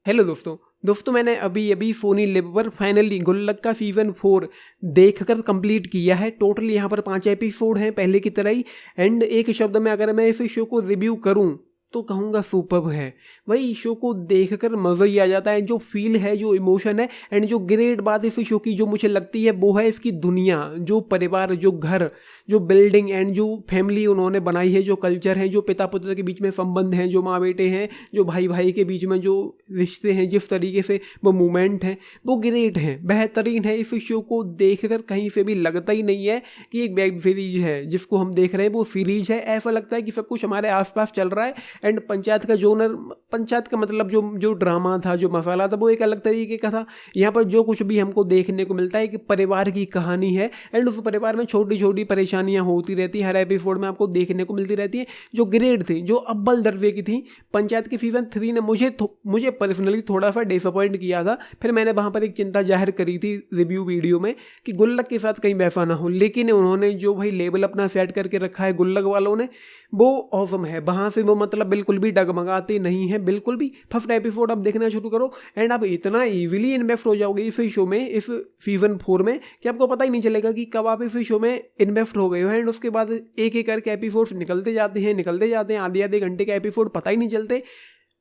Hello दोस्तों मैंने अभी अभी फोनी लिव पर फाइनली गुल्लक का सीजन 4 देखकर कंप्लीट किया है। टोटल यहाँ पर 5 एपिसोड हैं पहले की तरह ही। एंड एक शब्द में अगर मैं इस शो को रिव्यू करूँ तो कहूँगा सुपर्ब है। वही शो को देखकर मज़ा ही आ जाता है। जो फील है, जो इमोशन है, एंड जो ग्रेट बात इस शो की जो मुझे लगती है वो है इसकी दुनिया, जो परिवार, जो घर, जो बिल्डिंग एंड जो फैमिली उन्होंने बनाई है, जो कल्चर है, जो पिता पुत्र के बीच में संबंध हैं, जो माँ बेटे हैं, जो भाई भाई के बीच में जो रिश्ते हैं, जिस तरीके से वो मूवमेंट हैं वो ग्रेट है, बेहतरीन है। इस शो को देखकर कहीं से भी लगता ही नहीं है कि एक वेब सीरीज है जिसको हम देख रहे हैं वो सीरीज है। ऐसा लगता है कि सब कुछ हमारे आसपास चल रहा है। एंड पंचायत का जोनर, पंचायत का मतलब जो जो ड्रामा था, जो मसाला था, वो एक अलग तरीके का था। यहाँ पर जो कुछ भी हमको देखने को मिलता है कि परिवार की कहानी है। एंड उस परिवार में छोटी छोटी परेशानियाँ होती रहती हैं, हर एपिसोड में आपको देखने को मिलती रहती हैं, जो ग्रेट थी, जो अव्वल दर्जे की थी। पंचायत के सीजन 3 ने मुझे पर्सनली थोड़ा सा डिसअपॉइंट किया था। फिर मैंने वहाँ पर एक चिंता जाहिर करी थी रिव्यू वीडियो में कि गुल्लक के साथ कहीं वैसा ना हो। लेकिन उन्होंने जो भाई लेवल अपना सेट करके रखा है गुल्लक वालों ने, वो ऑसम है। वहाँ से वो मतलब बिल्कुल भी डगमगाते नहीं है, बिल्कुल भी। फर्स्ट एपिसोड आप देखना शुरू करो एंड आप इतना इजीली इन्वेस्ट हो जाओगे इस शो में, इस सीजन 4 में, कि आपको पता ही नहीं चलेगा कि कब आप इस शो में इन्वेस्ट हो गए हो। एंड उसके बाद एक एक करके एपिसोड्स निकलते जाते हैं, आधे आधे घंटे के एपिसोड पता ही नहीं चलते,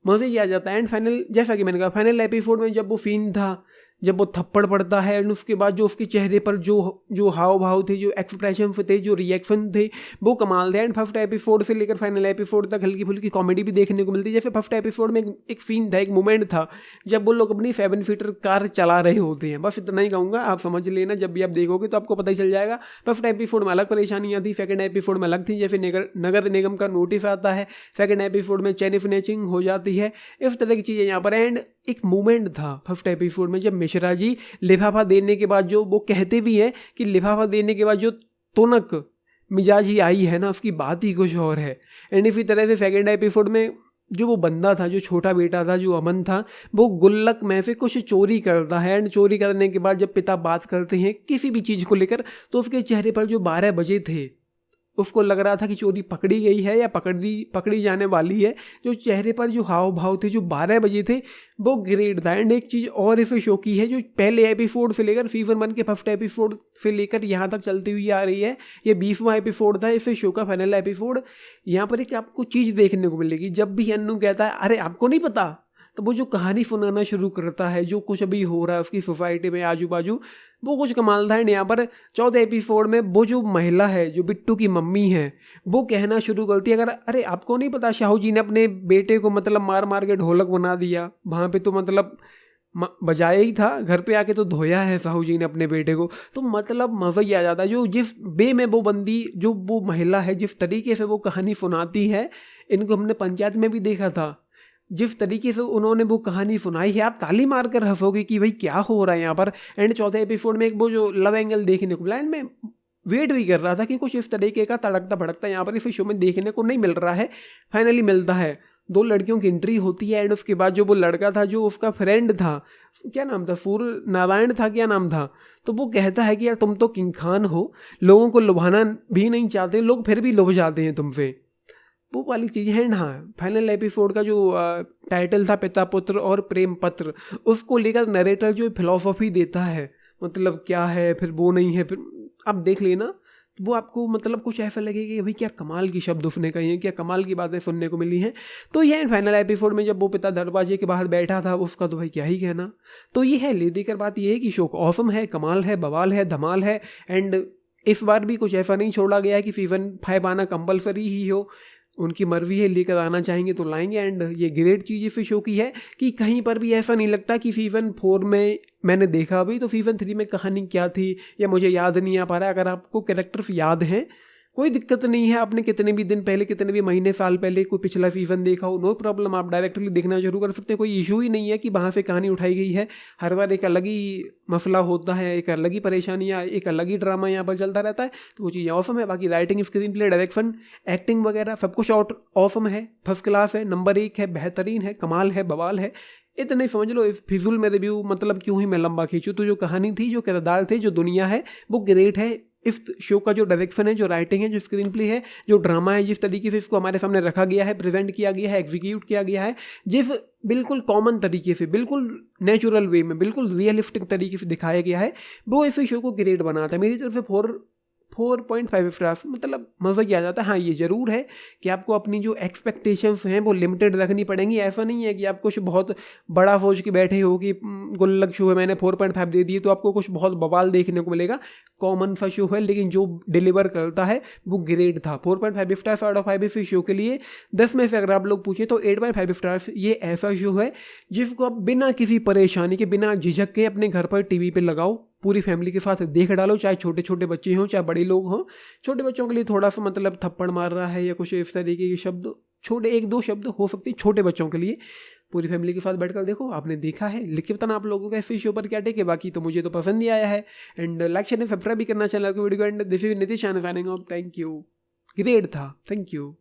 मज़े ही आ जाता है। एंड फाइनल, जैसा कि मैंने कहा, फाइनल एपिसोड में जब वो सीन था, जब वो थप्पड़ पड़ता है एंड उसके बाद जो उसके चेहरे पर जो हाव भाव थे, जो एक्सप्रेशन थे, जो रिएक्शन थे, वो कमाल थे। एंड फर्स्ट एपिसोड से लेकर फाइनल एपिसोड तक हल्की फुल्की कॉमेडी भी देखने को मिलती है। जैसे फर्स्ट एपिसोड में एक सीन था, एक मोमेंट था जब वो लोग अपनी 7 सीटर कार चला रहे होते हैं। बस इतना ही कहूँगा, आप समझ लेना, जब भी आप देखोगे तो आपको पता ही चल जाएगा। फर्स्ट एपिसोड में अलग परेशानियाँ थी, सेकंड एपिसोड में अलग थी। जैसे नगर निगम का नोटिस आता है, सेकंड एपिसोड में चेन स्नैचिंग हो जाती है, इस तरह की चीज़ें यहाँ पर। एंड एक मोमेंट था फर्स्ट एपिसोड में जब मिश्रा जी लिफाफा देने के बाद, जो वो कहते भी हैं कि लिफाफा देने के बाद जो तुनक मिजाजी आई है ना, उसकी बात ही कुछ और है। एंड इसी तरह से सेकंड एपिसोड में जो वो बंदा था, जो छोटा बेटा था, जो अमन था, वो गुल्लक में से कुछ चोरी करता है। एंड चोरी करने के बाद जब पिता बात करते हैं किसी भी चीज़ को लेकर, तो उसके चेहरे पर जो 12 बजे थे, उसको लग रहा था कि चोरी पकड़ी गई है या पकड़ी जाने वाली है। जो चेहरे पर जो हाव भाव थे, जो 12 बजे थे, वो ग्रेट था। एंड एक चीज़ और इस शो की है, जो पहले एपिसोड से लेकर सीजन 1 के फर्स्ट एपिसोड से लेकर यहाँ तक चलती हुई आ रही है, ये 20वां एपिसोड था इस शो का, फाइनल एपिसोड। यहाँ पर एक आपको चीज़ देखने को मिलेगी, जब भी अन्नू कहता है अरे आपको नहीं पता, तो वो जो कहानी सुनाना शुरू करता है, जो कुछ अभी हो रहा है उसकी सोसाइटी में आजू बाजू, वो कुछ कमाल था। एंड यहाँ पर 14 एपिसोड में वो जो महिला है, जो बिट्टू की मम्मी है, वो कहना शुरू करती है अरे आपको नहीं पता, शाहू जी ने अपने बेटे को मतलब मार मार के ढोलक बना दिया, वहाँ पे तो मतलब बजाया ही था, घर पे आके तो धोया है साहू जी ने अपने बेटे को। तो मतलब मज़ा ही आ जाता है। जो जिस वे में वो बंदी, जो वो महिला है, जिस तरीके से वो कहानी सुनाती है, इनको हमने पंचायत में भी देखा था, जिस तरीके से उन्होंने वो कहानी सुनाई है, आप ताली मार कर हंसोगे कि भाई क्या हो रहा है यहाँ पर। एंड चौथे एपिसोड में एक वो जो लव एंगल देखने को मिला, एंड मैं वेट भी कर रहा था कि कुछ इस तरीके का तड़कता भड़कता यहाँ पर इस शो में देखने को नहीं मिल रहा है। फाइनली मिलता है, 2 लड़कियों की एंट्री होती है। एंड उसके बाद जो वो लड़का था, जो उसका फ्रेंड था, क्या नाम था, सूर्य नारायण था, क्या नाम था, तो वो कहता है कि यार तुम तो किंग खान हो, लोगों को लुभाना भी नहीं चाहते, लोग फिर भी लुभ जाते हैं तुमसे, वो वाली चीज़ है ना। फाइनल एपिसोड का जो टाइटल था पिता पुत्र और प्रेम पत्र, उसको लेकर नरेटर जो फिलॉसफी देता है, मतलब क्या है, फिर वो नहीं है, फिर आप देख लेना, वो आपको मतलब कुछ ऐसा लगेगा कि भाई क्या कमाल की शब्द उसने कही हैं, क्या कमाल की बातें सुनने को मिली हैं। तो ये फाइनल एपिसोड में जब वो पिता दरवाजे के बाहर बैठा था, उसका तो भाई क्या ही कहना। तो ये है, ले देकर बात ये है कि शो ऑसम है, कमाल है, बवाल है, धमाल है। एंड इस बार भी कुछ ऐसा नहीं छोड़ा गया है कि सीजन 5 आना कंपलसरी ही हो, उनकी मर्जी है, लेकर आना चाहेंगे तो लाएंगे। एंड ये ग्रेट चीज़ इस शो की है कि कहीं पर भी ऐसा नहीं लगता कि सीजन 4 में मैंने देखा अभी तो सीजन 3 में कहानी क्या थी या मुझे याद नहीं आ पा रहा है। अगर आपको कैरेक्टर्स याद हैं, कोई दिक्कत नहीं है, आपने कितने भी दिन पहले, कितने भी महीने साल पहले कोई पिछला सीजन देखा हो, नो प्रॉब्लम, आप डायरेक्टली देखना शुरू कर सकते हैं। कोई इशू ही नहीं है कि वहाँ से कहानी उठाई गई है। हर बार एक अलग ही मसला होता है, एक अलग ही परेशानियाँ, एक अलग ही ड्रामा यहाँ पर चलता रहता है। तो वो चीज़ ऑसम है। बाकी writing, screen play, direction, acting वगैरह सब कुछ ऑसम है, फर्स्ट क्लास है, नंबर 1 है, बेहतरीन है, कमाल है, बवाल है। इतना ही समझ लो। फिजूल में रिव्यू मतलब क्यों ही मैं लंबा खींचूँ, तो जो कहानी थी, जो किरदार थे, जो दुनिया है, वो ग्रेट है। इस शो का जो डायरेक्शन है, जो राइटिंग है, जो स्क्रीन प्ले है, जो ड्रामा है, जिस तरीके से इसको हमारे सामने रखा गया है, प्रेजेंट किया गया है, एग्जीक्यूट किया गया है, जिस बिल्कुल कॉमन तरीके से, बिल्कुल नेचुरल वे में, बिल्कुल रियलिस्टिक तरीके से दिखाया गया है, वो इस शो को ग्रेट बनाता है। मेरी तरफ से 4.5 स्टार्स, मतलब मज़ा ही आ जाता है। हाँ, ये ज़रूर है कि आपको अपनी जो एक्सपेक्टेशंस हैं वो लिमिटेड रखनी पड़ेंगी। ऐसा नहीं है कि आप कुछ बहुत बड़ा सोच के बैठे हो कि गुल्लक शो है, मैंने 4.5 दे दिए तो आपको कुछ बहुत बवाल देखने को मिलेगा। कॉमन सा शो है, लेकिन जो डिलीवर करता है वो ग्रेट था। 4.5 स्टार्स आउट ऑफ 5 इस शो के लिए। 10 में से अगर आप लोग पूछें तो 8.5 स्टार्स। ये ऐसा शो है जिसको आप बिना किसी परेशानी के, बिना झिझक के अपने घर पर टीवी पे लगाओ, पूरी फैमिली के साथ देख डालो, चाहे छोटे छोटे बच्चे हों चाहे बड़े लोग हों। छोटे बच्चों के लिए थोड़ा सा मतलब थप्पड़ मार रहा है या कुछ इस तरीके के शब्द, छोटे 1-2 शब्द हो सकते हैं छोटे बच्चों के लिए। पूरी फैमिली के साथ बैठकर देखो। आपने देखा है, लिख के बताना आप लोगों का इस शो पर क्या टेक है। बाकी तो मुझे तो पसंद ही आया है। एंड लाइक शेयर सब्सक्राइब भी करना चैनल को, वीडियो को। And this is Nitish signing off. Thank you. Great था। Thank you.